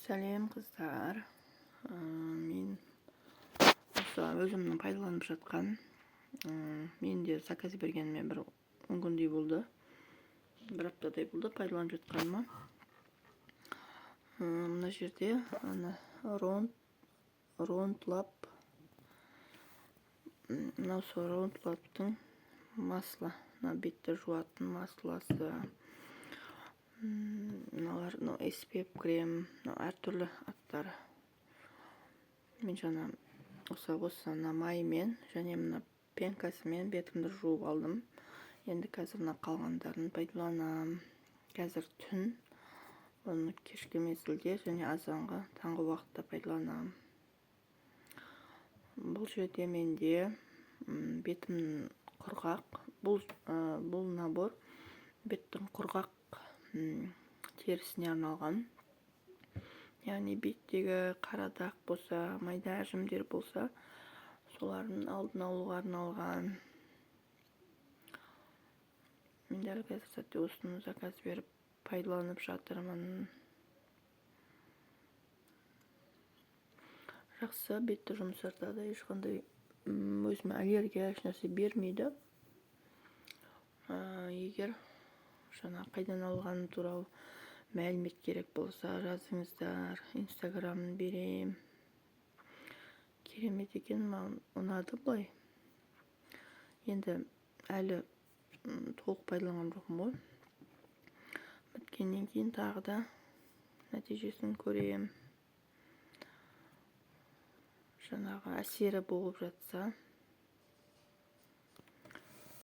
Сәлем қыздар. Мен осы өзімнің пайдаланып жатқан, мен де заказ бергеніме бір 10 күндей болды. Бір аптадай болды пайдаланып жатқаныма. Мына жерде Ронтлаб. Мынау сол Ронтлабтың масло, бетті жуатын маслосы. Мыналар SPF крем, әртүрлі аттары. Мен жаңа осы маймен және мына пенкасымен бетімді жуып алдым. Енді қазір мына қалғандарын пайдаланам. Қазір түн, оны кешкі мезгілде және азанғы таңғы уақытта пайдаланам. Бұл жерде менде бетім құрғақ. Бұл набор беттің құрғақ терісіне арналған. Яғни беттегі қара дақ болса, майда әжімдер болса, солардың алдын алуға арналған. Мен дәл қазір сәтте осыны заказ беріп пайдаланып жатырмын. Жақсы, бетті жұмсартады, ешқандай өзіме аллергия ешнәрсе бермейді. Егер жаңа қайдан алғаны туралы мәлімет керек болса, жазыңыздар, инстаграмын берем. Керемет екен, маған ұнады былай. Енді әлі толық пайдаланған жоқпын ғой. Біткеннен кейін тағы да нәтижесін көрем. Жаңағы әсері болып жатса